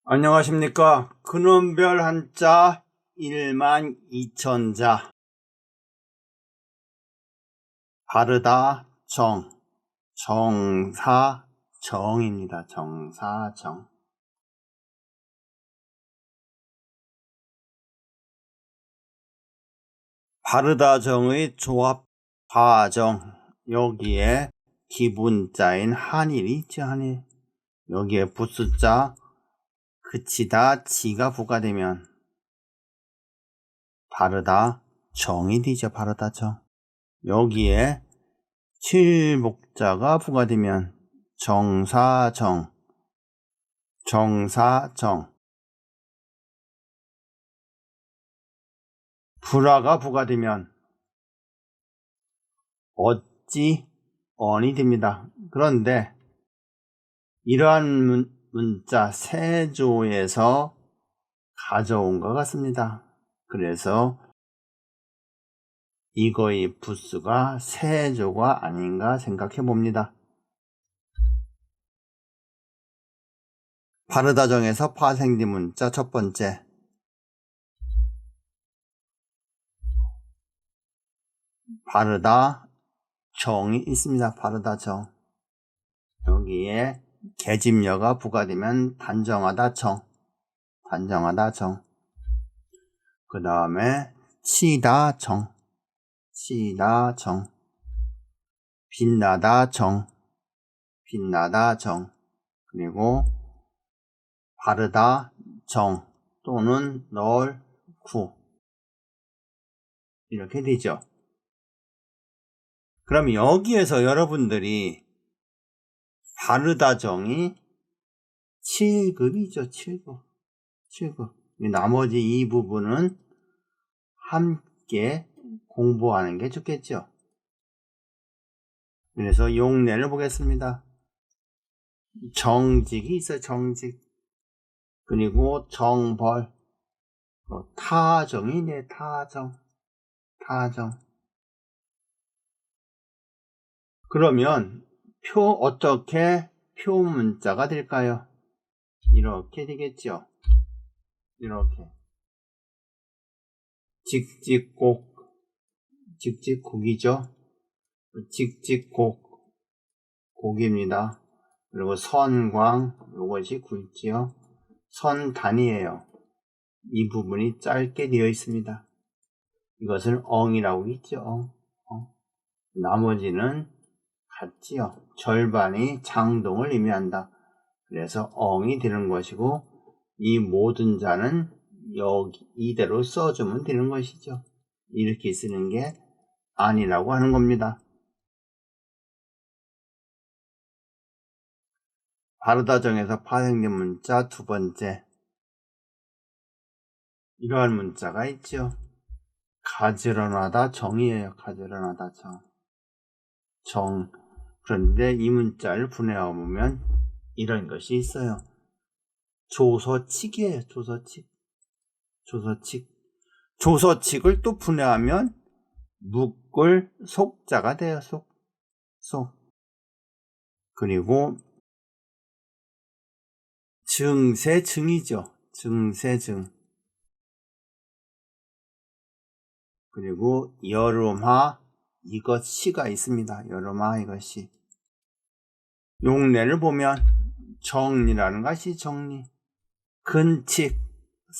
안녕하십니까. 근원별 한자 12,000자. 바르다 정, 정사정입니다. 정사정. 바르다 정의 조합 과정. 여기에 기분자인 한일이 있죠. 한일. 여기에 부수자 그치다 지가 부과되면 바르다 정이 되죠. 바르다 정. 여기에 칠목자가 부과되면 정사정, 정사정. 불화가 부과되면 어찌, 언이 됩니다. 그런데 이러한 문자 세조에서 가져온 것 같습니다. 그래서 이거의 부수가 세조가 아닌가 생각해 봅니다. 바르다정에서 파생된 문자 첫 번째. 바르다 정이 있습니다. 바르다 정. 여기에 계집여가 부과되면 단정하다 정. 단정하다 정. 그 다음에 치다 정. 치다 정. 빛나다 정. 빛나다 정. 그리고 바르다 정 또는 널구 이렇게 되죠. 그럼 여기에서 여러분들이 바르다 정이 7급이죠. 7급. 7급. 나머지 이 부분은 함께 공부하는 게 좋겠죠. 그래서 용례를 보겠습니다. 정직이 있어요. 정직. 그리고 정벌. 타정이네. 타정. 타정. 그러면 어떻게 표문자가 될까요? 이렇게 되겠죠. 이렇게. 직직곡. 직직곡이죠. 직직곡. 곡입니다. 그리고 선광. 이것이 굵지요. 선단이에요. 이 부분이 짧게 되어 있습니다. 이것을 엉이라고 있죠. 나머지는 같지요. 절반이 장동을 의미한다. 그래서 엉이 되는 것이고 이 모든 자는 여기 이대로 써주면 되는 것이죠. 이렇게 쓰는 게 아니라고 하는 겁니다. 바르다정에서 파생된 문자 두 번째. 이러한 문자가 있죠. 가지런하다 정이에요. 가지런하다 정. 정. 그런데 이 문자를 분해해 보면 이런 것이 있어요. 조서칙이에요. 조서칙. 조서칙. 조서칙을 또 분해하면 묶을 속자가 돼요. 속. 그리고 증세증이죠. 증세증. 그리고 여름하 이것시가 있습니다. 여름하 이것시. 용례를 보면 정리라는 것이 정리. 근칙.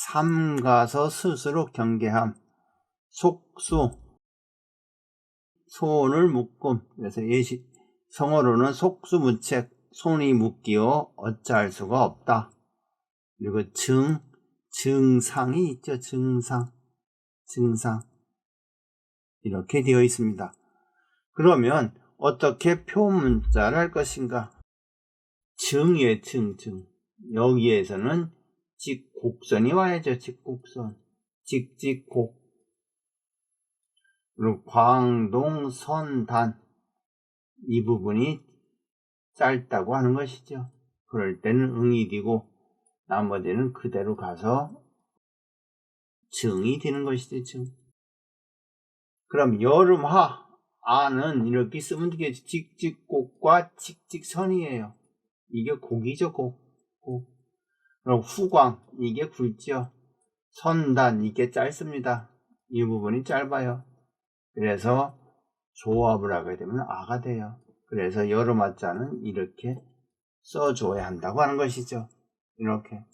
삼가서 스스로 경계함. 속수. 손을 묶음. 그래서 성어로는 속수무책. 손이 묶이어 어찌할 수가 없다. 그리고 증상이 있죠. 증상. 이렇게 되어 있습니다. 그러면 어떻게 표문자를 할 것인가? 증이에요. 증. 여기에서는 직곡선이 와야죠. 직곡선. 직곡. 그리고 광동선단. 이 부분이 짧다고 하는 것이죠. 그럴 때는 응이 되고 나머지는 그대로 가서 증이 되는 것이죠. 증. 그럼 여름하 아는 이렇게 쓰면 되겠죠. 직직곡과 직직선이에요. 이게 곡이죠. 곡. 그리고 후광, 이게 굵지요. 선단, 이게 짧습니다. 이 부분이 짧아요. 그래서 조합을 하게 되면 아가 돼요. 그래서 여러 마자는 이렇게 써줘야 한다고 하는 것이죠. 이렇게.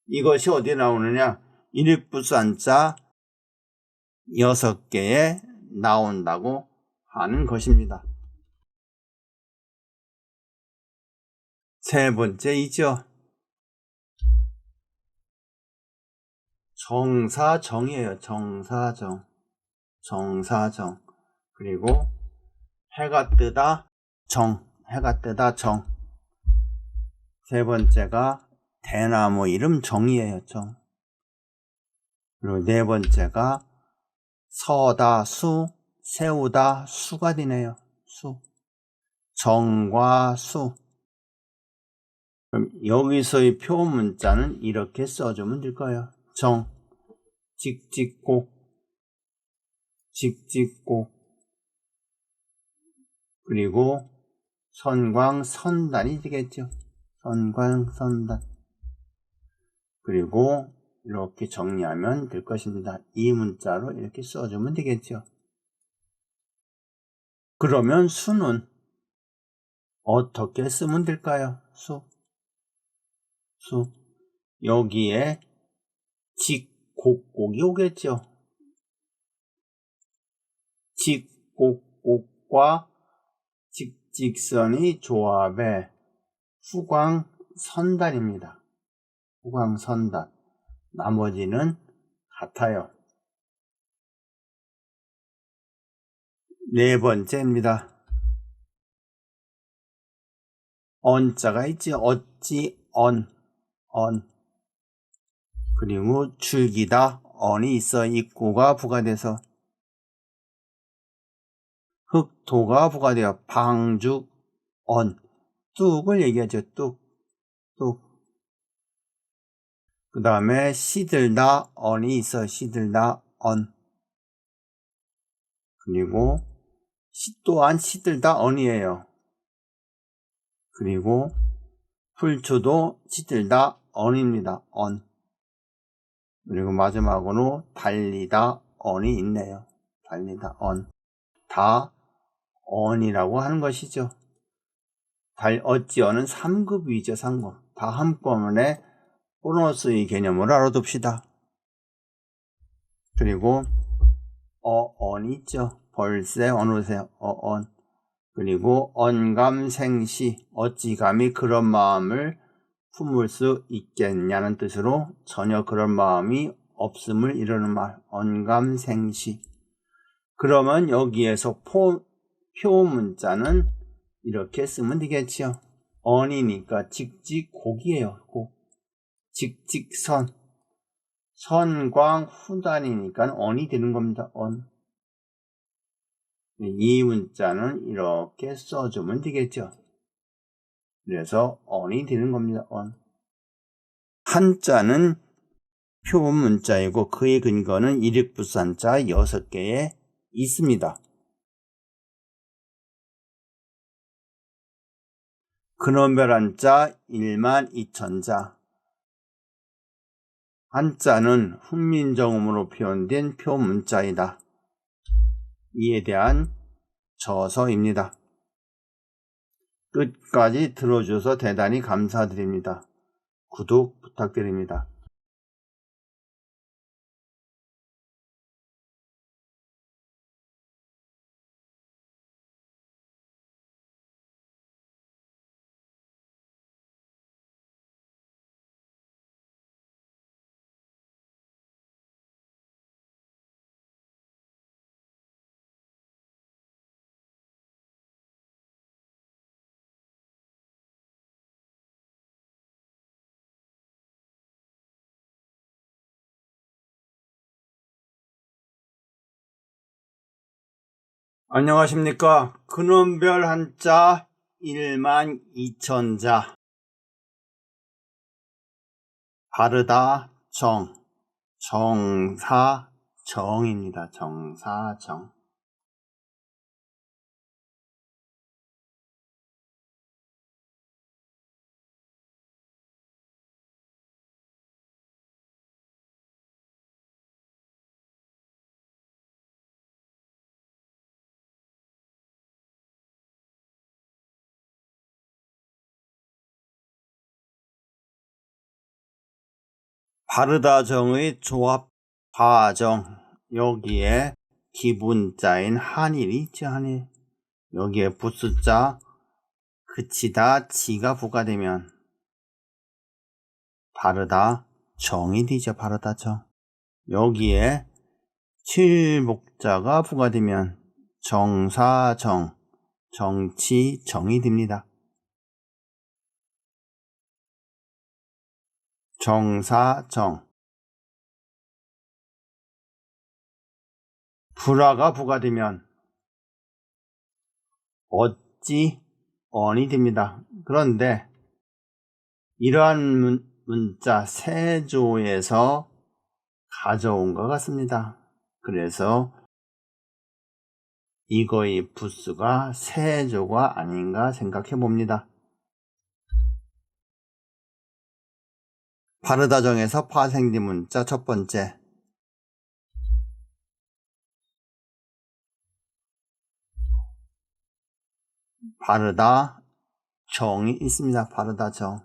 이것이 어디에 나오느냐? 일익부산자 6개에 나온다고 하는 것입니다. 세 번째이죠. 정사정이에요. 정사정. 정사정. 그리고 해가 뜨다 정. 해가 뜨다 정. 세 번째가 대나무 이름 정이에요. 정. 그리고 네 번째가 서다 수. 세우다 수가 되네요. 수. 정과 수. 그럼 여기서의 표문자는 이렇게 써주면 될 거예요. 정, 직직곡, 직직곡, 그리고 선광, 선단이 되겠죠. 선광, 선단. 그리고 이렇게 정리하면 될 것입니다. 이 문자로 이렇게 써주면 되겠죠. 그러면 수는 어떻게 쓰면 될까요? 수. 여기에 직곡곡이 오겠죠. 직곡곡과 직직선의 조합에 후광선단입니다. 후광선단. 나머지는 같아요. 네 번째입니다. 언자가 있지. 어찌, 언. 그리고 줄기다, 언이 있어. 입구가 부가돼서 흑도가 부가되어 방죽, 언. 뚝을 얘기하죠. 뚝. 그 다음에 시들다, 언이 있어. 시들다, 언. 그리고 또한 시들다, 언이에요. 그리고 풀초도 시들다, 언입니다. 언. 그리고 마지막으로 달리다, 언이 있네요. 달리다, 언. 다 언이라고 하는 것이죠. 어찌 언은 3급 위죠. 3급. 다 한꺼번에 보너스의 개념을 알아둡시다. 그리고 언이 있죠. 벌새, 어느새, 언. 그리고 언감생시, 어찌 감히 그런 마음을 품을 수 있겠냐는 뜻으로 전혀 그런 마음이 없음을 이루는 말, 언감생시. 그러면 여기에서 표문자는 이렇게 쓰면 되겠지요. 언이니까 직직곡이에요. 곡. 직직선. 선광 후단이니까 언이 되는 겁니다. 언. 이 문자는 이렇게 써주면 되겠죠. 그래서 언이 되는 겁니다. 언. 한자는 표문자이고 그의 근거는 일익부산자 6개에 있습니다. 근원별 한자 12,000자. 한자는 훈민정음으로 표현된 표문자이다. 이에 대한 저서입니다. 끝까지 들어주셔서 대단히 감사드립니다. 구독 부탁드립니다. 안녕하십니까. 근원별 한자 12,000자. 바르다 정. 정사정입니다. 정사정. 바르다정의 조합 과정, 여기에 기분자인 한일이 있죠. 한일. 여기에 부수자 그치다 지가 부과되면 바르다 정이 되죠. 바르다 정. 여기에 칠복자가 부과되면 정사정, 정치정이 됩니다. 정사정. 불화가 부과되면 어찌 언이 됩니다. 그런데 이러한 문자 세조에서 가져온 것 같습니다. 그래서 이거의 부수가 세조가 아닌가 생각해 봅니다. 바르다정에서 파생된 문자 첫 번째, 바르다 정이 있습니다. 바르다 정.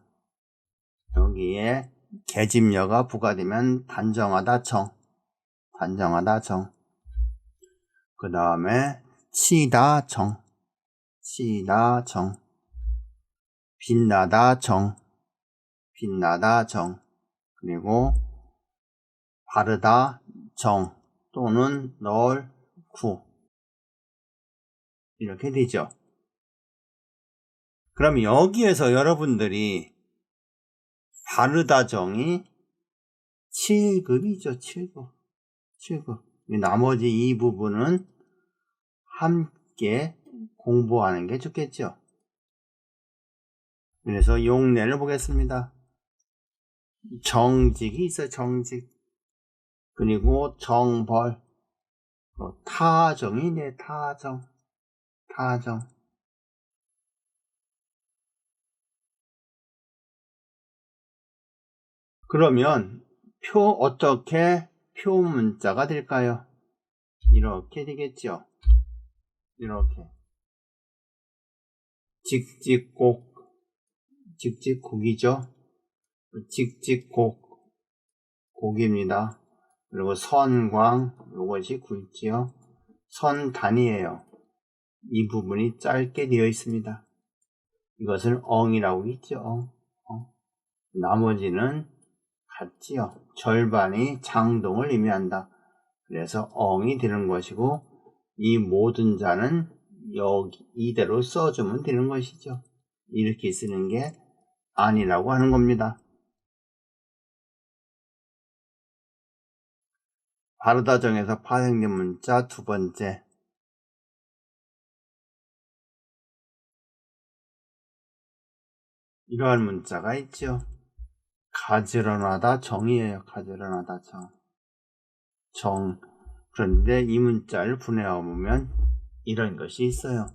여기에 계집여가 부과되면 단정하다 정. 단정하다 정. 그 다음에 치다 정. 치다 정. 빛나다 정. 빛나다 정. 그리고 바르다 정 또는 널구 이렇게 되죠. 그럼 여기에서 여러분들이 바르다 정이 7급이죠. 7급. 7급. 나머지 이 부분은 함께 공부하는 게 좋겠죠. 그래서 용례를 보겠습니다. 정직이 있어요. 정직. 그리고 정벌. 타정이네. 타정. 타정. 그러면 어떻게 표 문자가 될까요? 이렇게 되겠죠. 이렇게. 직직곡. 직직곡이죠. 직직곡. 곡입니다. 그리고 선광. 이것이 굵지요. 선단이에요. 이 부분이 짧게 되어 있습니다. 이것을 엉이라고 있죠. 나머지는 같지요. 절반이 장동을 의미한다. 그래서 엉이 되는 것이고 이 모든 자는 여기 이대로 써주면 되는 것이죠. 이렇게 쓰는 게 아니라고 하는 겁니다. 바르다정에서 파생된 문자 두 번째, 이러한 문자가 있죠. 가지런하다 정이에요. 가지런하다 정. 정. 그런데 이 문자를 분해해 보면 이런 것이 있어요.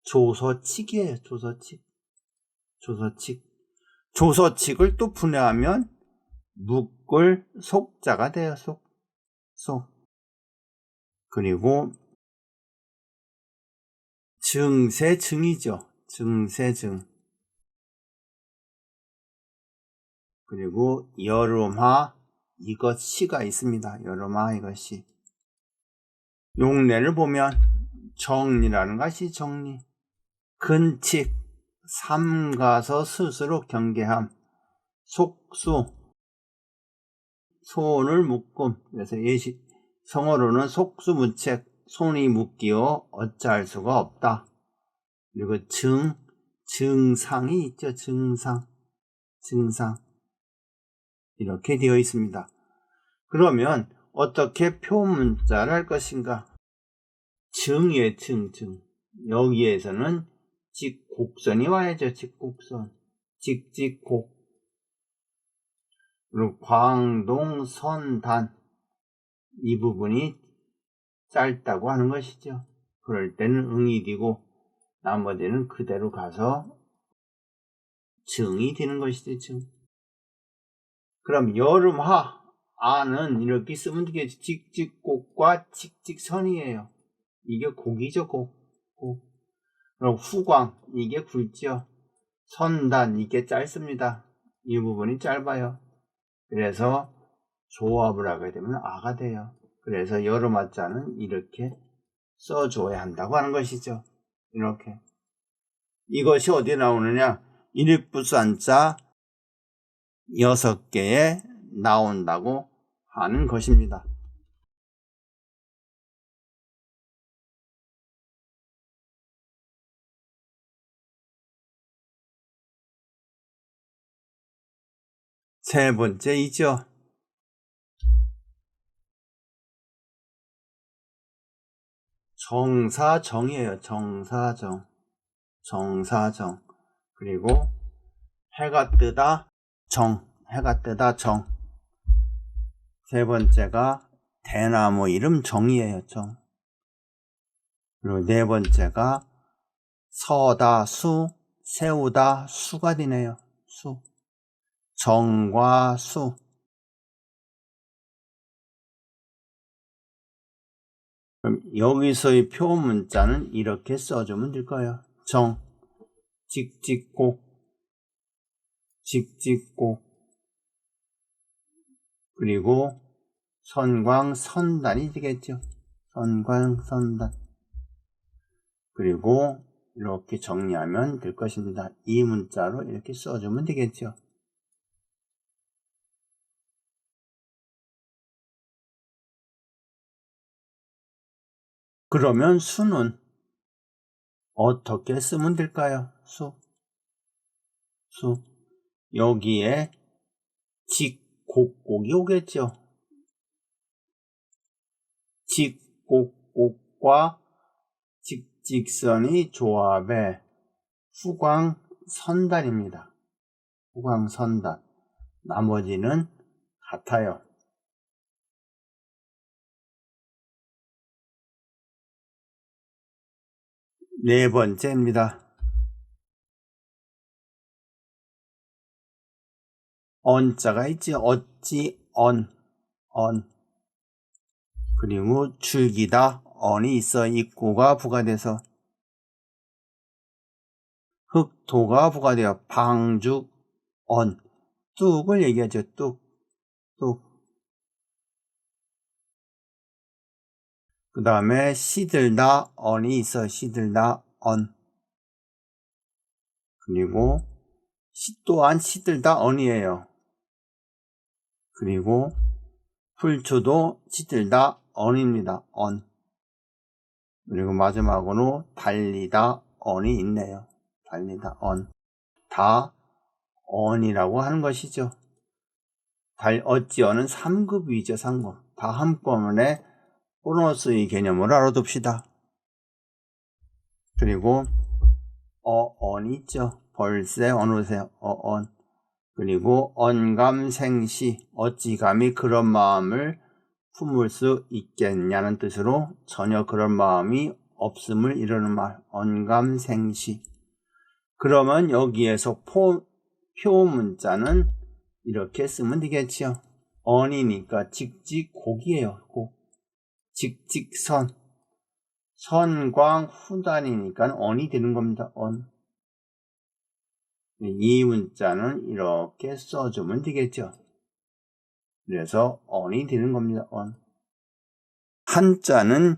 조서칙이에요. 조서칙. 조서칙. 조서칙을 또 분해하면 묵을 속자가 돼요. 속. 그리고 증세증이죠. 증세증. 그리고 여름하 이것시가 있습니다. 여름하 이것시. 용례를 보면 정리라는 것이 정리. 근칙. 삼가서 스스로 경계함. 속수. 손을 묶음. 그래서 예시 성어로는 속수무책. 손이 묶이어 어찌할 수가 없다. 그리고 증상이 있죠. 증상. 이렇게 되어 있습니다. 그러면 어떻게 표문자를 할 것인가? 증의 증. 여기에서는 직곡선이 와야죠. 직곡선. 직곡. 그리고 광동선단. 이 부분이 짧다고 하는 것이죠. 그럴 때는 응이 되고 나머지는 그대로 가서 증이 되는 것이죠. 증. 그럼 여름하 아는 이렇게 쓰면 되겠죠. 직직곡과 직직선이에요. 이게 곡이죠. 곡. 그리고 후광 이게 굵죠. 선단 이게 짧습니다. 이 부분이 짧아요. 그래서 조합을 하게 되면 아가 돼요. 그래서 여러 마자는 이렇게 써줘야 한다고 하는 것이죠. 이렇게. 이것이 어디에 나오느냐? 일익부산자 6개에 나온다고 하는 것입니다. 세 번째이죠. 정사정이에요. 정사정. 정사정. 그리고 해가 뜨다 정. 해가 뜨다 정. 세 번째가 대나무 이름 정이에요. 정. 그리고 네 번째가 서다 수. 세우다 수가 되네요. 수. 정과 수. 그럼 여기서의 표문자는 이렇게 써주면 될 거예요. 정, 직직곡, 직직곡, 그리고 선광선단이 되겠죠. 선광선단. 그리고 이렇게 정리하면 될 것입니다. 이 문자로 이렇게 써주면 되겠죠. 그러면 수는 어떻게 쓰면 될까요? 수. 여기에 직곡곡이 오겠죠. 직곡곡과 직직선의 조합에 후광선단입니다. 후광선단. 나머지는 같아요. 네 번째입니다. 언자가 있지. 어찌, 언. 그리고 줄기다, 언이 있어. 입구가 부가돼서 흑도가 부가되어 방죽, 언. 뚝을 얘기하죠. 뚝. 그 다음에 시들다, 언이 있어. 시들다, 언. 그리고 또한 시들다, 언이에요. 그리고 풀초도 시들다, 언입니다. 언. 그리고 마지막으로 달리다, 언이 있네요. 달리다, 언. 다 언이라고 하는 것이죠. 어찌 언은 3급이죠. 3급. 다 한꺼번에 보너스의 개념을 알아둡시다. 그리고 언이 있죠. 벌새, 어느새, 언. 그리고 언감생시, 어찌 감히 그런 마음을 품을 수 있겠냐는 뜻으로 전혀 그런 마음이 없음을 이루는 말, 언감생시. 그러면 여기에서 표문자는 이렇게 쓰면 되겠죠. 언이니까 직직곡이에요. 곡. 직직선. 선광후단이니까 언이 되는 겁니다. 언. 이 문자는 이렇게 써주면 되겠죠. 그래서 언이 되는 겁니다. 언. 한자는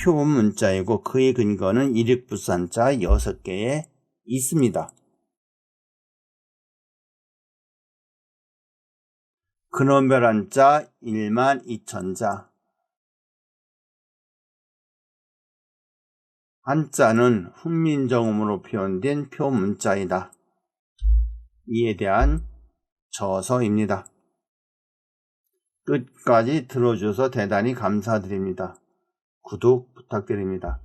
표문자이고 그의 근거는 일익부산자 6개에 있습니다. 근원별한자 12,000자. 한자는 훈민정음으로 표현된 표문자이다. 이에 대한 저서입니다. 끝까지 들어주셔서 대단히 감사드립니다. 구독 부탁드립니다.